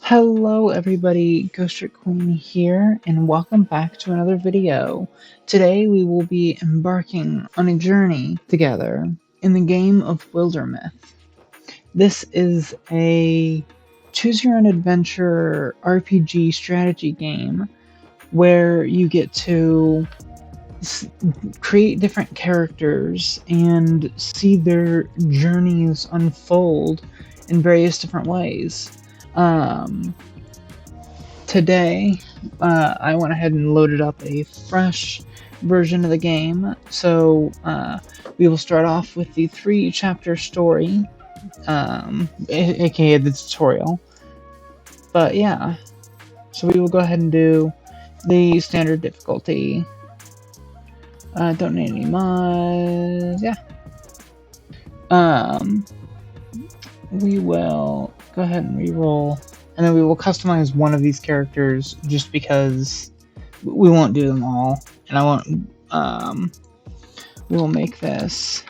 Hello everybody, Ghost Trick Queen here, and welcome back to another video. Today we will be embarking on a journey together in the game of Wildermyth. This is a choose-your-own-adventure RPG strategy game where you get to create different characters and see their journeys unfold in various different ways. Today, I went ahead and loaded up a fresh version of the game, so we will start off with the 3-chapter story, aka the tutorial. But yeah, so we will go ahead and do the standard difficulty. Don't need any mods, yeah. We will go ahead and re-roll. And then we will customize one of these characters just because we won't do them all. And I won't, we'll make this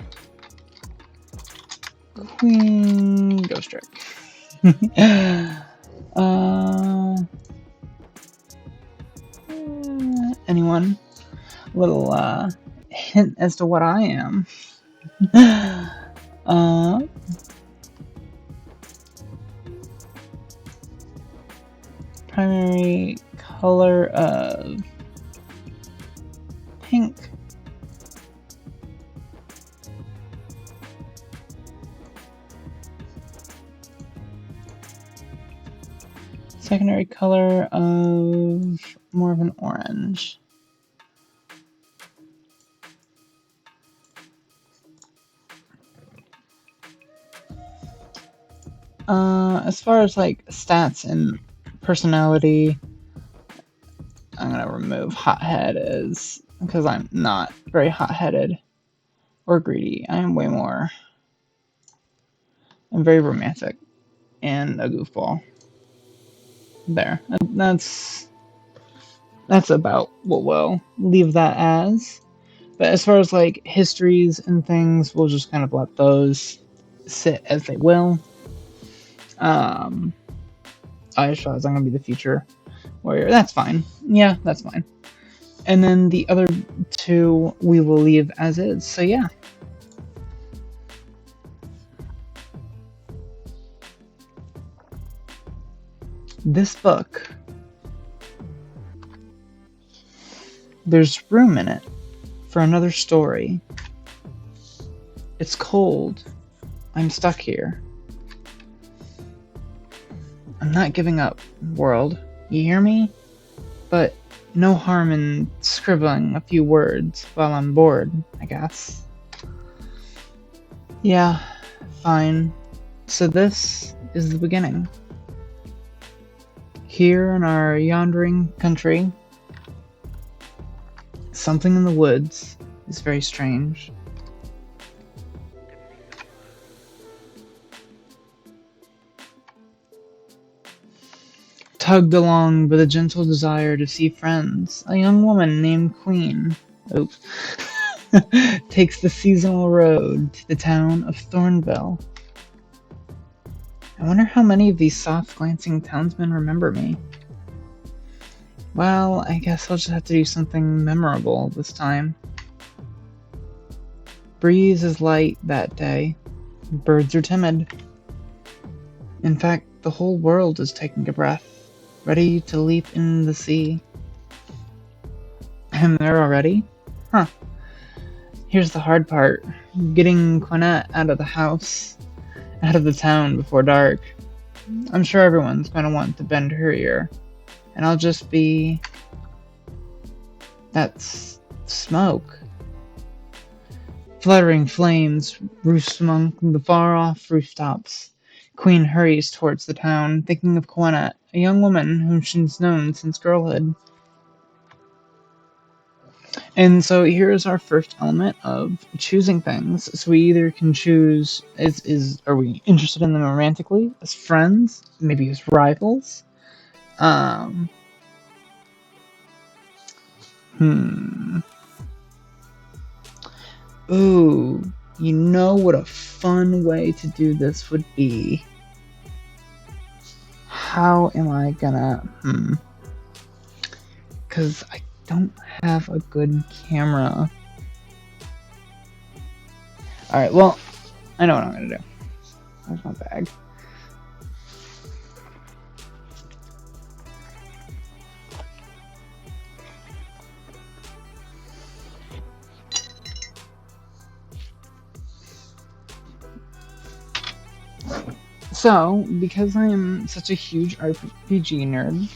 Queen Ghost Trick. Anyone? A little, hint as to what I am. Primary color of pink. Secondary color of more of an orange. As far as like stats and personality, I'm gonna remove hothead as because I'm not very hot-headed or greedy. I am way more. I'm very romantic and a goofball. There. That's about what we'll leave that as. But as far as like histories and things, we'll just kind of let those sit as they will. I just realized I'm gonna be the future warrior. That's fine. Yeah, that's fine. And then the other two we will leave as is. So yeah. This book, there's room in it for another story. It's cold. I'm stuck here. I'm not giving up, world. You hear me? But no harm in scribbling a few words while I'm bored, I guess. Yeah, fine. So this is the beginning. Here in our yondering country, something in the woods is very strange. Tugged along with a gentle desire to see friends, a young woman named Queen takes the seasonal road to the town of Thornville. I wonder how many of these soft-glancing townsmen remember me. Well, I guess I'll just have to do something memorable this time. Breeze is light that day. Birds are timid. In fact, the whole world is taking a breath, ready to leap in the sea. I'm there already? Huh. Here's the hard part. Getting Quinette out of the house, out of the town before dark. I'm sure everyone's gonna want to bend her ear. And I'll just be... That's smoke. Fluttering flames roost among the far-off rooftops. Queen hurries towards the town, thinking of Quinette, a young woman whom she's known since girlhood. And so here's our first element of choosing things. So we either can choose, are we interested in them romantically, as friends, maybe as rivals? Ooh, you know what a fun way to do this would be? how am I gonna... Because I don't have a good camera. Alright, well, I know what I'm gonna do. Where's my bag? So, because I'm such a huge RPG nerd,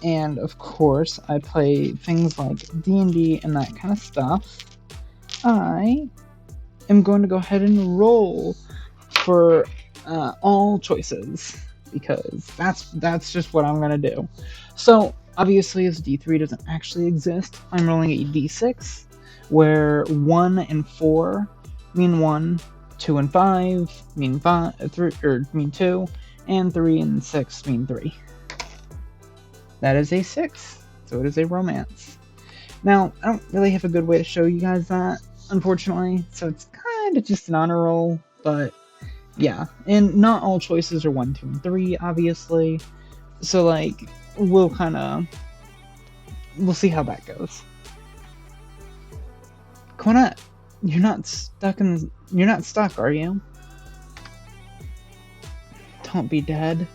and of course I play things like D&D and that kind of stuff, I am going to go ahead and roll for all choices, because that's just what I'm gonna do. So obviously, as D3 doesn't actually exist, I'm rolling a D6, where 1 and 4 mean 1, 2 and 5 mean 2, and 3 and 6 mean 3. That is a 6, so it is a romance. Now, I don't really have a good way to show you guys that, unfortunately, so it's kind of just an honor roll, but yeah. And not all choices are 1, 2, and 3, obviously, so like, we'll see how that goes. Quinette, you're not stuck, are you? Don't be dead.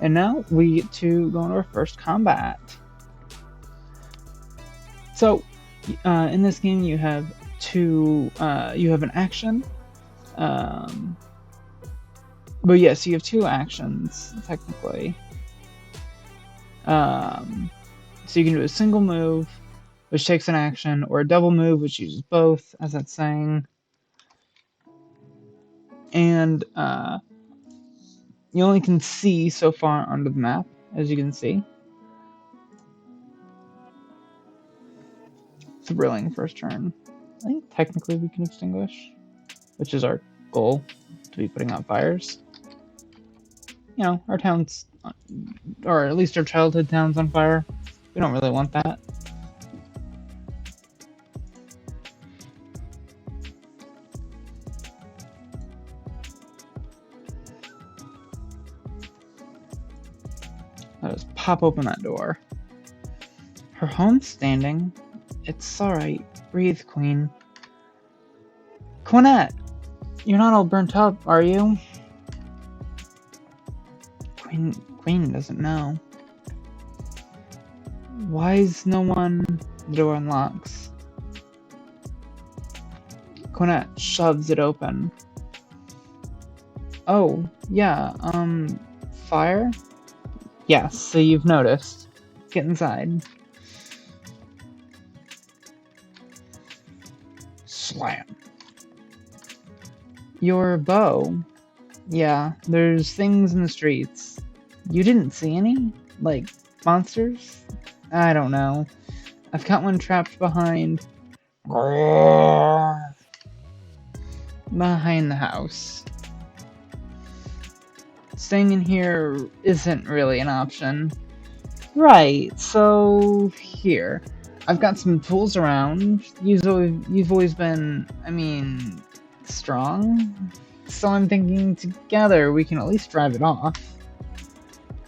And now we get to go into our first combat. So, in this game you have you have an action. But yes, you have 2 actions, technically. So you can do a single move, which takes an action, or a double move, which uses both, as that's saying. And you only can see so far onto the map, as you can see. Thrilling first turn. I think technically we can extinguish, which is our goal, to be putting out fires. You know, our town's, or at least our childhood town's on fire. We don't really want that. Let us pop open that door. Her home's standing. It's alright. Breathe, Queen. Quinette! You're not all burnt up, are you? Queen doesn't know. Why is no one... The door unlocks. Quinette shoves it open. Oh, yeah, fire? Yes, so you've noticed. Get inside. Slam. Your bow? Yeah, there's things in the streets. You didn't see any? Like, monsters? I don't know. I've got one trapped behind the house. Staying in here isn't really an option. Right, so here. I've got some tools around. You've always been, I mean, strong. So I'm thinking together we can at least drive it off.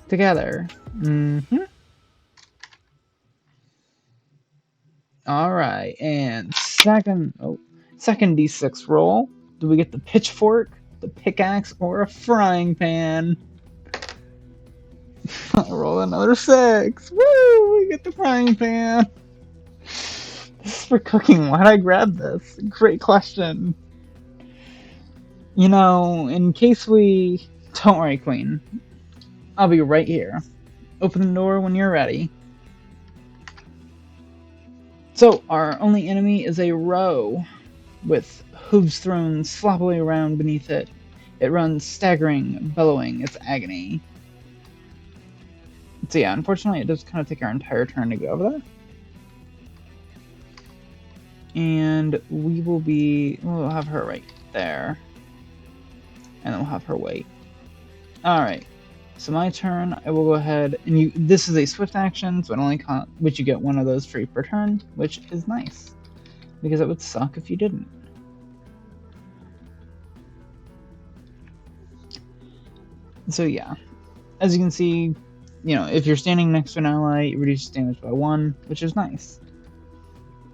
Together. Alright, and second D6 roll. Do we get the pitchfork, the pickaxe, or a frying pan? Roll another 6. Woo! We get the frying pan. This is for cooking. Why'd I grab this? Great question. You know, in case we... Don't worry, Queen. I'll be right here. Open the door when you're ready. So, our only enemy is a roe, with hooves thrown sloppily around beneath it. It runs staggering, bellowing its agony. So yeah, unfortunately it does kind of take our entire turn to get over there. And we'll have her right there. And then we'll have her wait. Alright, so my turn, I will go ahead, and this is a swift action, so it only which you get one of those free per turn, which is nice. Because it would suck if you didn't. So yeah, as you can see, if you're standing next to an ally, it reduces damage by 1, which is nice.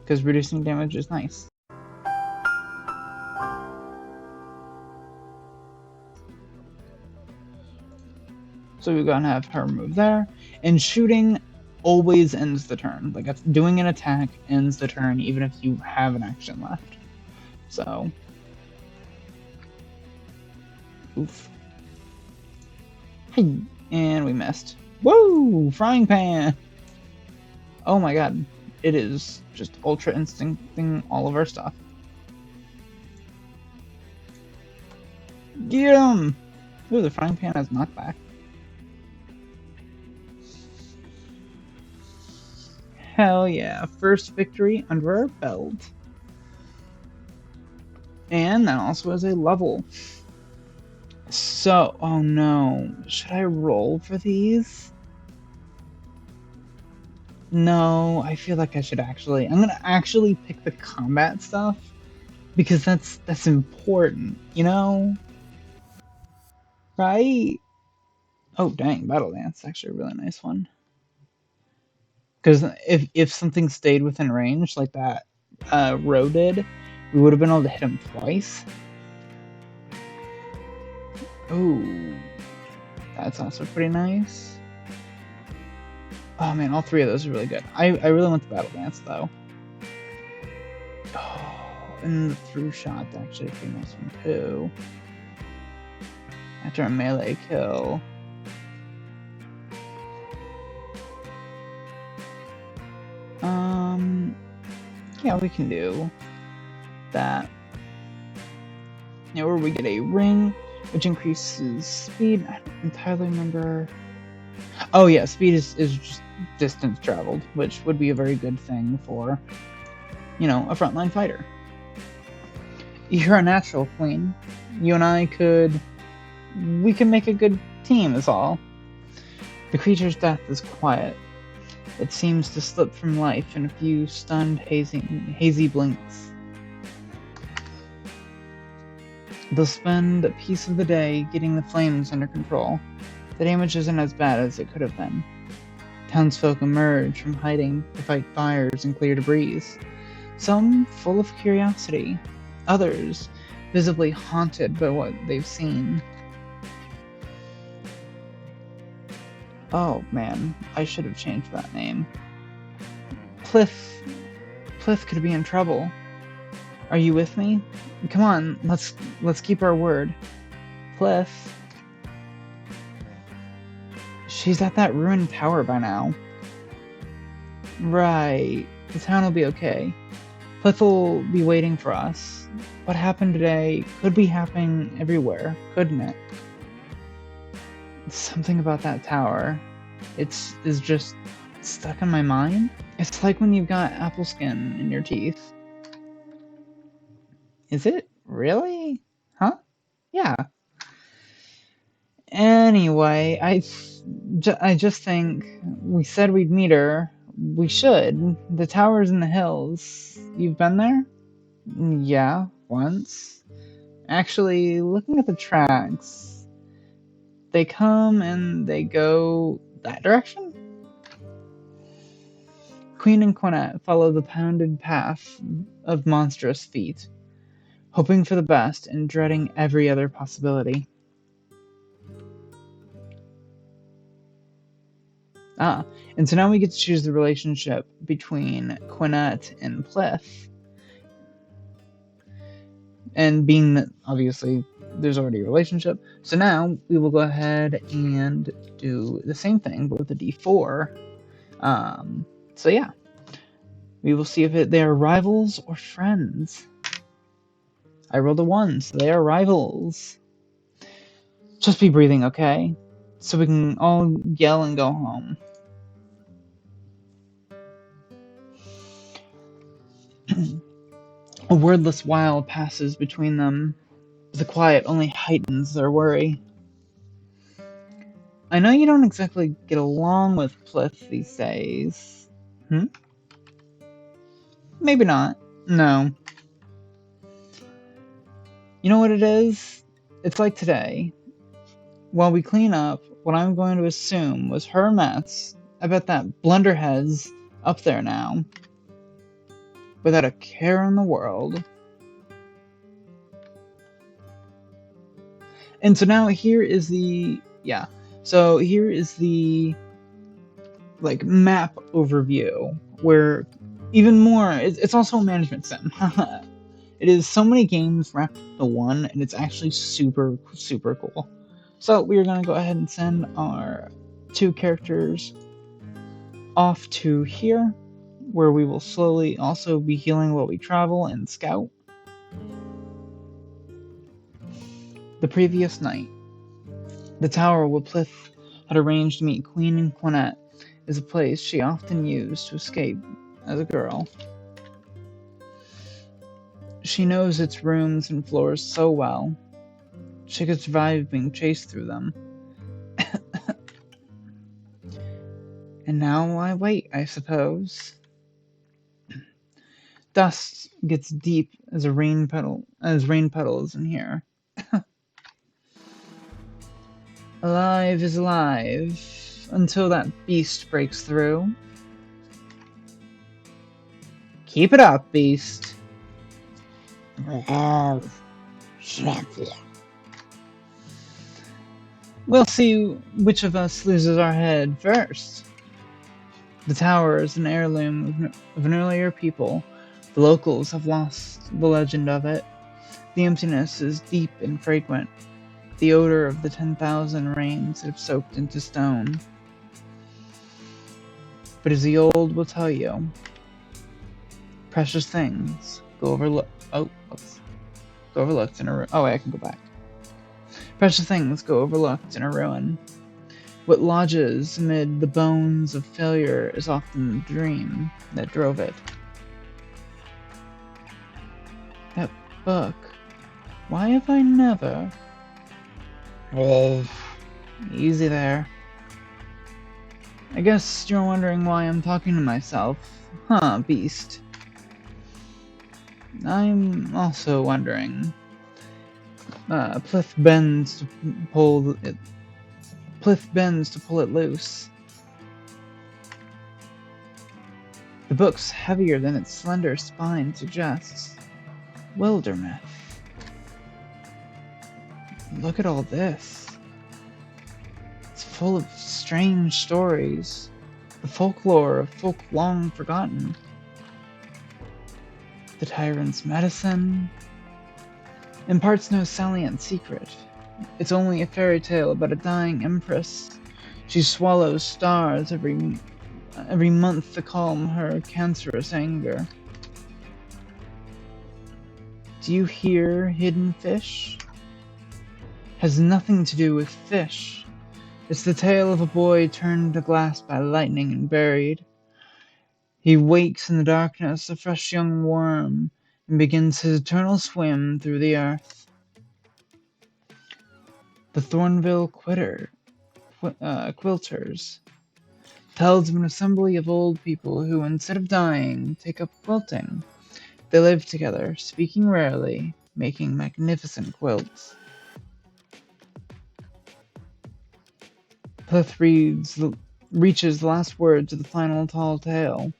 Because reducing damage is nice. So we're going to have her move there. And shooting always ends the turn. Like, if doing an attack ends the turn, even if you have an action left. So. Oof. Hey. And we missed. Whoa! Frying pan! Oh my god. It is just ultra instincting all of our stuff. Get him! Ooh, the frying pan has knockback. Hell yeah. First victory under our belt. And that also has a level. So, oh no. Should I roll for these? No, I feel like I should actually. I'm gonna actually pick the combat stuff. Because that's important, Right? Oh dang, Battle Dance, actually a really nice one. Because if something stayed within range like that row did, we would have been able to hit him twice. Oh, that's also pretty nice. Oh man, all three of those are really good. I really want the Battle Dance though. Oh, and the through shot actually a nice one too. After a melee kill. Yeah, we can do that. Now, where we get a ring, which increases speed. I don't entirely remember. Oh yeah, speed is just distance traveled, which would be a very good thing for, a frontline fighter. You're a natural, Queen. You and I we can make a good team, is all. The creature's death is quiet. It seems to slip from life in a few stunned, hazy blinks. They'll spend a piece of the day getting the flames under control. The damage isn't as bad as it could have been. Townsfolk emerge from hiding to fight fires and clear debris. Some full of curiosity, others visibly haunted by what they've seen. Oh man, I should have changed that name. Plith could be in trouble. Are you with me? Come on, let's keep our word. Plith. She's at that ruined tower by now. Right. The town will be okay. Plith will be waiting for us. What happened today could be happening everywhere, couldn't it? Something about that tower. Is just stuck in my mind. It's like when you've got apple skin in your teeth. Is it? Really? Huh? Yeah. Anyway, I just think we said we'd meet her. We should. The tower's in the hills. You've been there? Yeah, once. Actually, looking at the tracks, they come and they go that direction? Queen and Quinette follow the pounded path of monstrous feet, hoping for the best and dreading every other possibility. And so now we get to choose the relationship between Quinette and Plith. And being that, obviously, there's already a relationship, so now we will go ahead and do the same thing, but with a D4. So yeah, we will see if they are rivals or friends. I rolled a 1, so they are rivals. Just be breathing, okay? So we can all yell and go home. A wordless while passes between them. The quiet only heightens their worry. I know you don't exactly get along with Plith these days. Maybe not. No. You know what it is? It's like today. while we clean up what I'm going to assume was her mess, I bet that blunderhead's up there now, without a care in the world. And so now here is the like map overview, where even more it's also a management sim. It is so many games wrapped into one, and it's actually super cool. So we are going to go ahead and send our 2 characters off to here, where we will slowly also be healing while we travel and scout. The previous night, the tower where Plith had arranged to meet Queen and Quinette is a place she often used to escape as a girl. She knows its rooms and floors so well, she could survive being chased through them. And now I wait, I suppose. Dust gets deep as rain puddles in here. Alive is alive, until that beast breaks through. Keep it up, beast. We'll see which of us loses our head first. The tower is an heirloom of an earlier people. The locals have lost the legend of it. The emptiness is deep and fragrant, the odor of the 10,000 rains that have soaked into stone. But as the old will tell you, precious things go overlooked. Go overlooked in a ruin. Oh wait, I can go back. Precious things go overlooked in a ruin. What lodges amid the bones of failure is often the dream that drove it. That book. Why have I never? Easy there. I guess you're wondering why I'm talking to myself. Huh, beast. I'm also wondering. Plith bends to pull it loose. The book's heavier than its slender spine suggests. Wildermyth. Look at all this. It's full of strange stories, the folklore of folk long forgotten. The tyrant's medicine imparts no salient secret. It's only a fairy tale about a dying empress. She swallows stars every month to calm her cancerous anger. Do you hear hidden fish? Has nothing to do with fish. It's the tale of a boy turned to glass by lightning and buried. He wakes in the darkness, a fresh young worm, and begins his eternal swim through the earth. The Thornville quilters tells of an assembly of old people who, instead of dying, take up quilting. They live together, speaking rarely, making magnificent quilts. Plith reaches the last words of the final tall tale.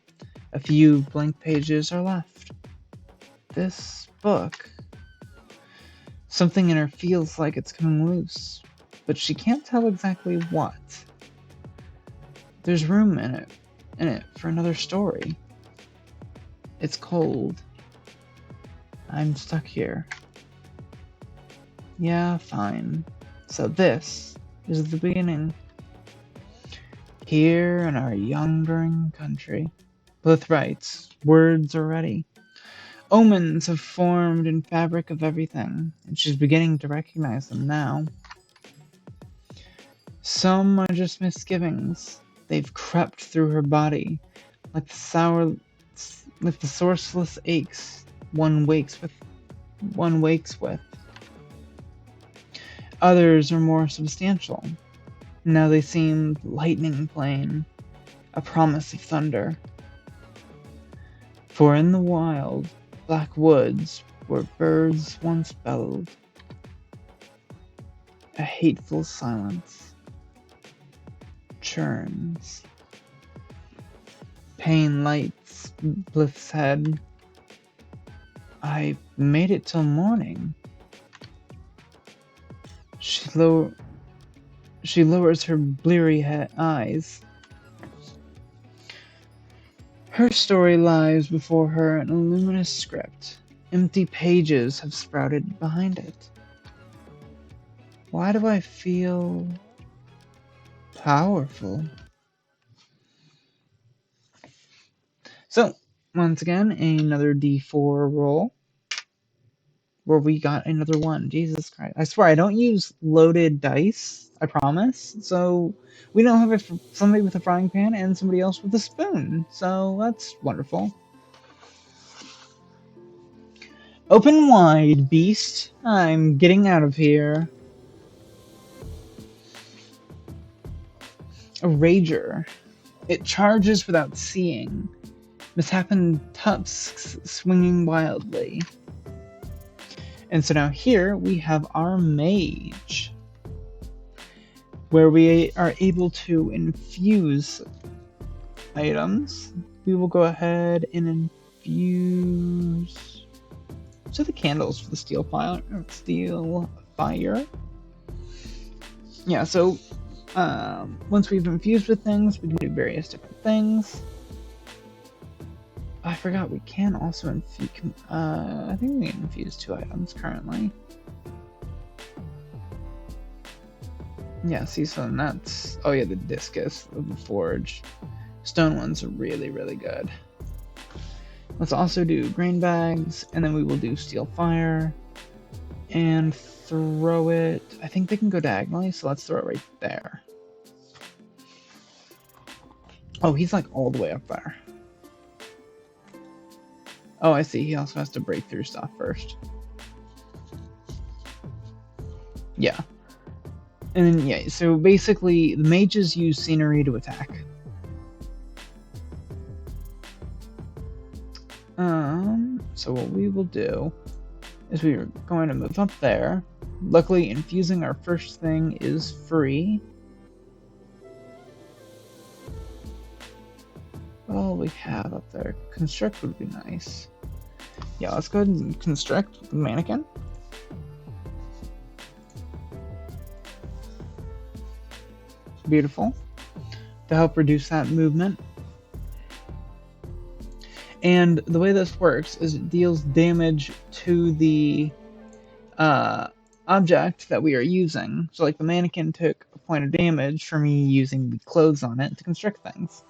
A few blank pages are left. This book. Something in her feels like it's coming loose, but she can't tell exactly what. There's room in it for another story. It's cold. I'm stuck here. Yeah, fine. So this is the beginning. Here in our younger country. Plith writes, words are ready. Omens have formed in fabric of everything, and she's beginning to recognize them now. Some are just misgivings. They've crept through her body, like the sourceless aches one wakes with. Others are more substantial. Now they seem lightning plain, a promise of thunder. For in the wild, black woods where birds once bellowed, A hateful silence churns. Pain lights Blith's head. I made it till morning. She lowers her bleary eyes. Her story lies before her in a luminous script. Empty pages have sprouted behind it. Why do I feel powerful? So, once again, another D4 roll. Where we got another one. Jesus Christ. I swear, I don't use loaded dice. I promise. So, we don't have somebody with a frying pan and somebody else with a spoon. So, that's wonderful. Open wide, beast. I'm getting out of here. A rager. It charges without seeing. Misshapen tusks swinging wildly. And so now here we have our mage, where we are able to infuse items. We will go ahead and infuse the candles for the steel fire. Yeah, so once we've infused with things, we can do various different things. I forgot we can also infuse. I think we can infuse 2 items currently. Yeah, see, so that's. Oh, yeah, the discus of the forge. Stone ones are really, really good. Let's also do grain bags, and then we will do steel fire and throw it. I think they can go diagonally, so let's throw it right there. Oh, he's like all the way up there. Oh, I see. He also has to break through stuff first. Yeah. And then, yeah, so basically, the mages use scenery to attack. So what we will do is we are going to move up there. Luckily, infusing our first thing is free. All we have up there. Construct would be nice. Yeah, let's go ahead and construct the mannequin. Beautiful. To help reduce that movement. And the way this works is it deals damage to the object that we are using. So like the mannequin took a point of damage for me using the clothes on it to construct things.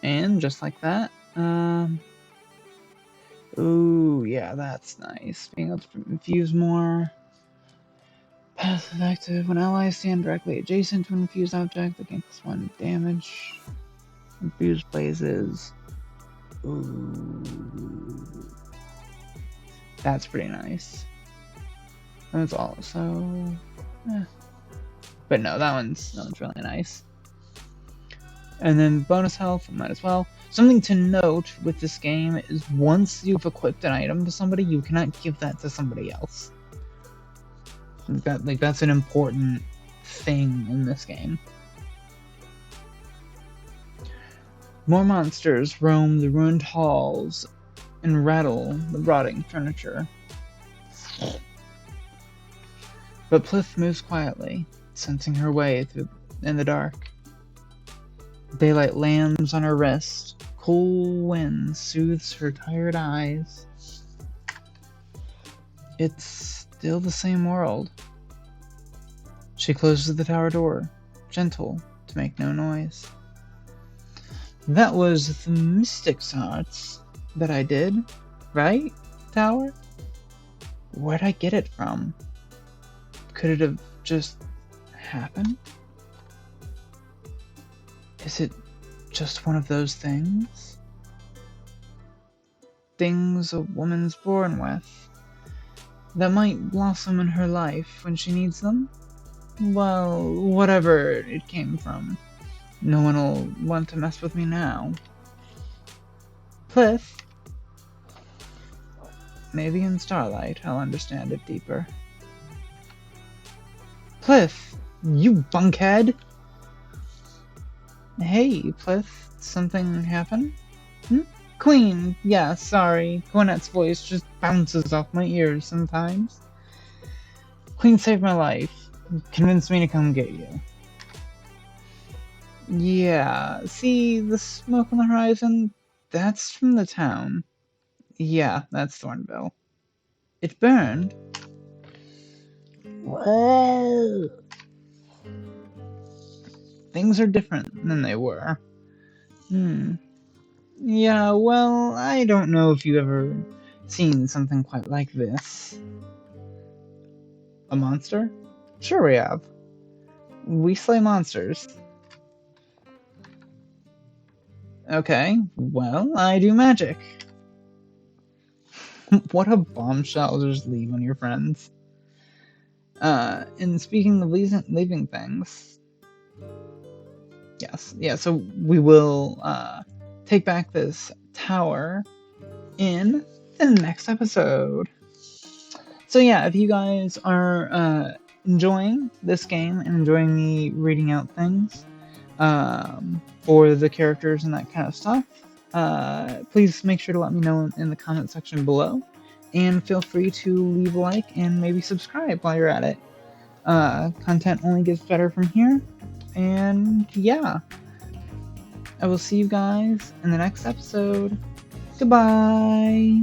And just like that, ooh, yeah, that's nice. Being able to infuse more. Passive active. When allies stand directly adjacent to an infused object, they gain +1 damage. Infused blazes. Ooh. That's pretty nice. That's also. But no, that one's really nice. And then bonus health, might as well. Something to note with this game is once you've equipped an item to somebody, you cannot give that to somebody else. That's an important thing in this game. More monsters roam the ruined halls and rattle the rotting furniture. But Plith moves quietly, sensing her way through in the dark. Daylight lands on her wrist. Cool wind soothes her tired eyes. It's still the same world. She closes the tower door, gentle, to make no noise. That was the Mystic's Hearts that I did, right, Tower? Where'd I get it from? Could it have just happened? Is it just one of those things? Things a woman's born with, that might blossom in her life when she needs them? Well, whatever it came from, no one will want to mess with me now. Plith? Maybe in starlight I'll understand it deeper. Pliff! You bunkhead! Hey, Pliff, something happen? Queen! Yeah, sorry. Gwynette's voice just bounces off my ears sometimes. Queen saved my life. Convinced me to come get you. Yeah, see the smoke on the horizon? That's from the town. Yeah, that's Thornville. It burned? Whoa! Things are different than they were. Yeah, well, I don't know if you've ever seen something quite like this. A monster? Sure we have. We slay monsters. Okay, well, I do magic. What a bombshell to just leave on your friends. And speaking of leaving things... Yes, yeah, so we will take back this tower in the next episode. So yeah, if you guys are enjoying this game and enjoying me reading out things for the characters and that kind of stuff, please make sure to let me know in the comment section below. And feel free to leave a like and maybe subscribe while you're at it. Content only gets better from here. And yeah, I will see you guys in the next episode. Goodbye!